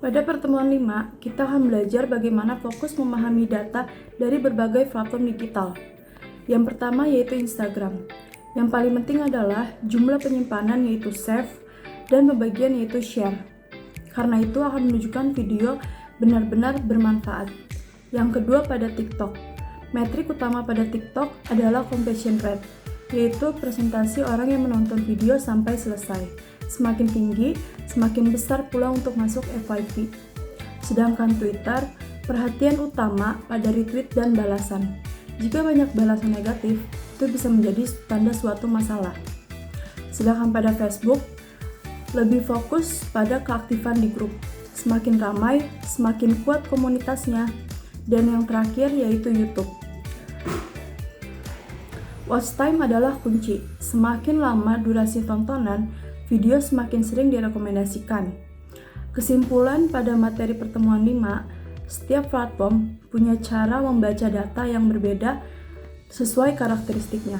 Pada pertemuan 5, kita akan belajar bagaimana fokus memahami data dari berbagai platform digital. Yang pertama yaitu Instagram. Yang paling penting adalah jumlah penyimpanan yaitu save dan pembagian yaitu share. Karena itu akan menunjukkan video benar-benar bermanfaat. Yang kedua pada TikTok. Metrik utama pada TikTok adalah completion rate, yaitu presentasi orang yang menonton video sampai selesai. Semakin tinggi, semakin besar pula untuk masuk FYP. Sedangkan Twitter, perhatian utama pada retweet dan balasan. Jika banyak balasan negatif, itu bisa menjadi tanda suatu masalah. Sedangkan pada Facebook, lebih fokus pada keaktifan di grup. Semakin ramai, semakin kuat komunitasnya. Dan yang terakhir yaitu YouTube. Watch time adalah kunci. Semakin lama durasi tontonan, video semakin sering direkomendasikan. Kesimpulan pada materi pertemuan 5, setiap platform punya cara membaca data yang berbeda sesuai karakteristiknya.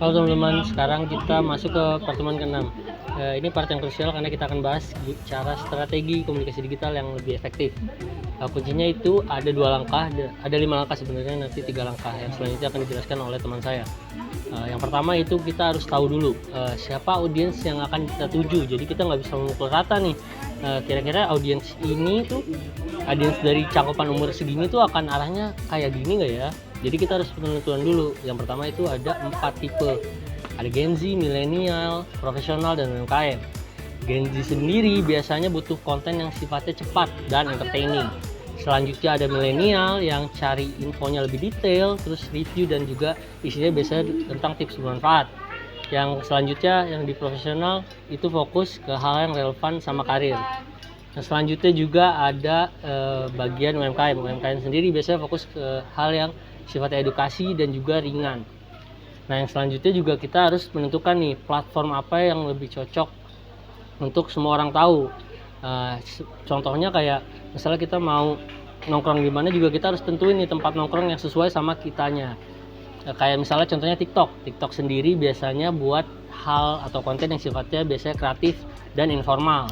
Halo teman-teman, sekarang kita masuk ke pertemuan ke-6. Ini part yang krusial karena kita akan bahas cara strategi komunikasi digital yang lebih efektif. Kuncinya itu ada 2 langkah, ada 5 langkah sebenarnya, nanti 3 langkah yang selanjutnya akan dijelaskan oleh teman saya. Yang pertama itu kita harus tahu dulu siapa audiens yang akan kita tuju. Jadi kita nggak bisa memukul rata nih, kira-kira audiens ini tuh, audiens dari cakupan umur segini tuh akan arahnya kayak gini nggak ya. Jadi kita harus penentuan dulu. Yang pertama itu ada 4 tipe. Ada Gen Z, milenial, profesional, dan UMKM. Gen Z sendiri biasanya butuh konten yang sifatnya cepat dan entertaining. Selanjutnya ada milenial yang cari infonya lebih detail, terus review dan juga isinya biasanya tentang tips bermanfaat. Yang selanjutnya yang di profesional itu fokus ke hal yang relevan sama karir. Nah, selanjutnya juga ada bagian UMKM. UMKM sendiri biasanya fokus ke hal yang sifatnya edukasi dan juga ringan. Nah, yang selanjutnya juga kita harus menentukan nih platform apa yang lebih cocok untuk semua orang tahu. Contohnya kayak misalnya kita mau nongkrong di mana juga kita harus tentuin nih tempat nongkrong yang sesuai sama kitanya. Kayak misalnya contohnya TikTok sendiri biasanya buat hal atau konten yang sifatnya biasanya kreatif dan informal.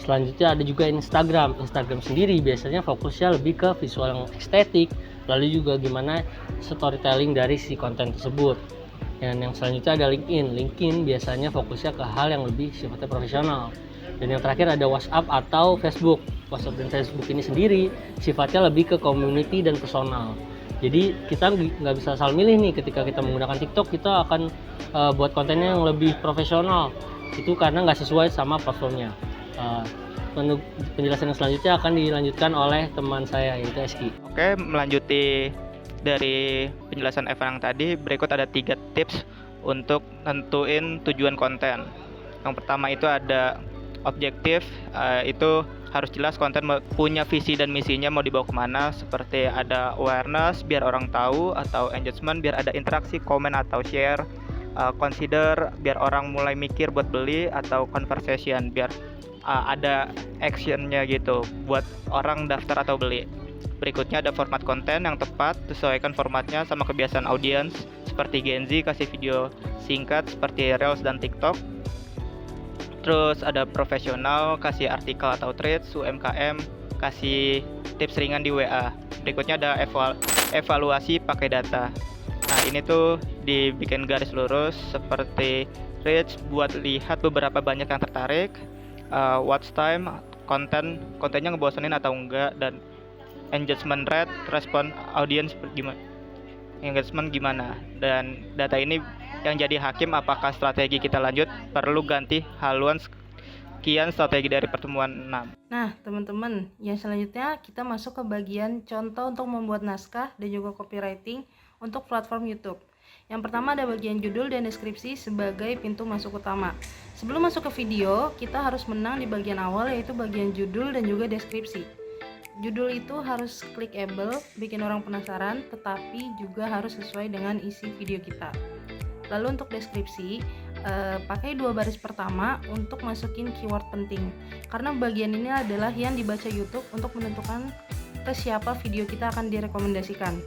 Selanjutnya ada juga Instagram sendiri biasanya fokusnya lebih ke visual yang estetik, lalu juga gimana storytelling dari si konten tersebut. Dan yang selanjutnya ada LinkedIn biasanya fokusnya ke hal yang lebih sifatnya profesional. Dan yang terakhir ada WhatsApp atau Facebook. WhatsApp dan Facebook ini sendiri sifatnya lebih ke community dan personal. Jadi kita nggak bisa asal milih nih, ketika kita menggunakan TikTok kita akan buat kontennya yang lebih profesional. Itu karena nggak sesuai sama platformnya. Penjelasan yang selanjutnya akan dilanjutkan oleh teman saya yaitu Eski. Oke, melanjuti dari penjelasan Evan yang tadi, berikut ada 3 tips untuk nentuin tujuan konten. Yang pertama itu ada objektif, itu harus jelas konten punya visi dan misinya mau dibawa kemana, seperti ada awareness biar orang tahu, atau engagement biar ada interaksi, komen atau share, consider biar orang mulai mikir buat beli, atau conversation biar ada actionnya gitu buat orang daftar atau beli. Berikutnya ada format konten yang tepat, sesuaikan formatnya sama kebiasaan audiens. Seperti Gen Z kasih video singkat seperti Reels dan TikTok. Terus ada profesional kasih artikel atau threads, UMKM kasih tips ringan di WA. Berikutnya ada evaluasi pakai data. Nah, ini tuh dibikin garis lurus seperti threads buat lihat beberapa banyak yang tertarik, watch time, kontennya ngebosenin atau enggak, dan engagement rate, respon audience gimana. Dan data ini yang jadi hakim apakah strategi kita lanjut perlu ganti haluan. Sekian strategi dari pertemuan 6. Nah teman-teman, yang selanjutnya kita masuk ke bagian contoh untuk membuat naskah dan juga copywriting untuk platform YouTube. Yang pertama ada bagian judul dan deskripsi sebagai pintu masuk utama. Sebelum masuk ke video, kita harus menang di bagian awal, yaitu bagian judul dan juga deskripsi. Judul itu harus clickable, bikin orang penasaran, tetapi juga harus sesuai dengan isi video kita. Lalu untuk deskripsi, pakai 2 baris pertama untuk masukin keyword penting, karena bagian ini adalah yang dibaca YouTube untuk menentukan ke siapa video kita akan direkomendasikan.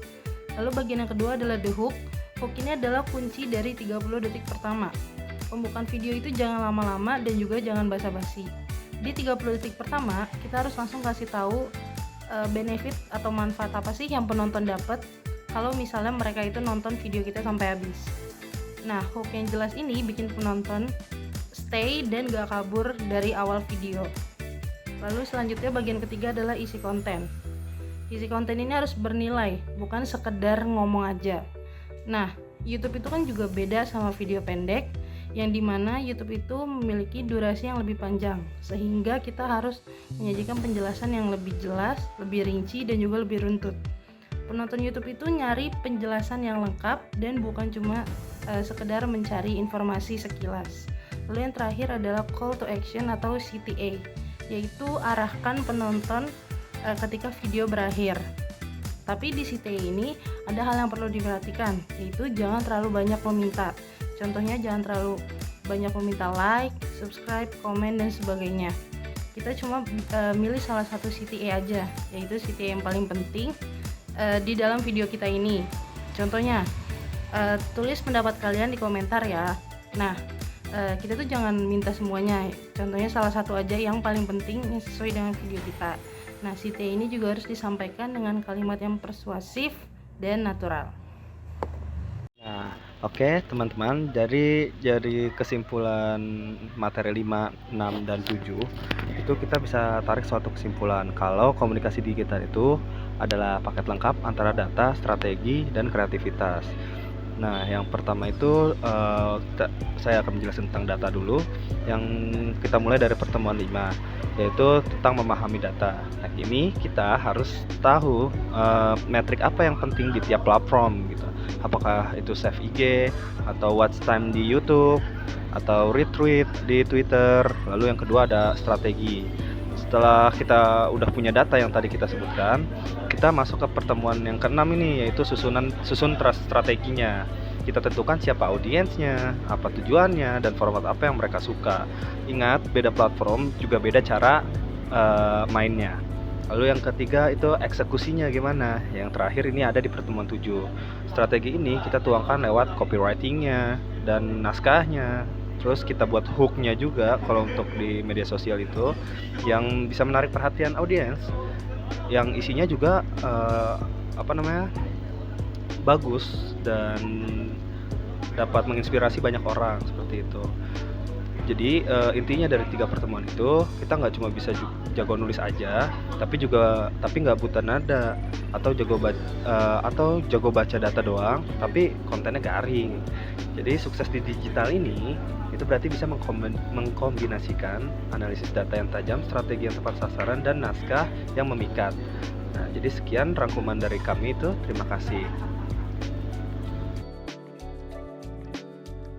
Lalu bagian yang kedua adalah the hook. Hook ini adalah kunci dari 30 detik pertama. Pembukaan video itu jangan lama-lama dan juga jangan basa-basi. Di 30 detik pertama, kita harus langsung kasih tahu benefit atau manfaat apa sih yang penonton dapat kalau misalnya mereka itu nonton video kita sampai habis. Nah, hook yang jelas ini bikin penonton stay dan gak kabur dari awal video. Lalu selanjutnya bagian ketiga adalah isi konten. Isi konten ini harus bernilai, bukan sekedar ngomong aja. Nah, YouTube itu kan juga beda sama video pendek, yang dimana YouTube itu memiliki durasi yang lebih panjang, sehingga kita harus menyajikan penjelasan yang lebih jelas, lebih rinci, dan juga lebih runtut. Penonton YouTube itu nyari penjelasan yang lengkap dan bukan cuma sekedar mencari informasi sekilas. Lalu yang terakhir adalah call to action atau CTA, yaitu arahkan penonton ketika video berakhir. Tapi di CTA ini ada hal yang perlu diperhatikan, yaitu jangan terlalu banyak meminta. Contohnya jangan terlalu banyak meminta like, subscribe, komen, dan sebagainya. Kita cuma milih salah satu CTA aja, yaitu CTA yang paling penting di dalam video kita ini. Contohnya, tulis pendapat kalian di komentar ya. Nah, kita tuh jangan minta semuanya. Contohnya salah satu aja yang paling penting yang sesuai dengan video kita. Nah, CTA ini juga harus disampaikan dengan kalimat yang persuasif dan natural. Nah, oke teman-teman, dari kesimpulan materi 5, 6, dan 7 itu kita bisa tarik suatu kesimpulan kalau komunikasi digital itu adalah paket lengkap antara data, strategi, dan kreativitas. Nah, yang pertama itu saya akan menjelaskan tentang data dulu. Yang kita mulai dari pertemuan 5, yaitu tentang memahami data. Nah, ini kita harus tahu metrik apa yang penting di tiap platform gitu. Apakah itu save IG, atau watch time di YouTube, atau retweet di Twitter. Lalu yang kedua ada strategi. Setelah kita udah punya data yang tadi kita sebutkan, kita masuk ke pertemuan yang ke-6 ini, yaitu susun strateginya. Kita tentukan siapa audiensnya, apa tujuannya, dan format apa yang mereka suka. Ingat, beda platform juga beda cara mainnya. Lalu yang ketiga itu eksekusinya gimana. Yang terakhir ini ada di pertemuan 7. Strategi ini kita tuangkan lewat copywritingnya dan naskahnya. Terus kita buat hooknya juga kalau untuk di media sosial itu, yang bisa menarik perhatian audiens, yang isinya juga bagus dan dapat menginspirasi banyak orang, seperti itu. Jadi intinya dari 3 pertemuan itu kita nggak cuma bisa jago nulis aja, tapi nggak buta nada atau jago baca data doang, tapi kontennya garing. Jadi sukses di digital ini itu berarti bisa mengkombinasikan analisis data yang tajam, strategi yang tepat sasaran, dan naskah yang memikat. Nah, jadi sekian rangkuman dari kami itu. Terima kasih.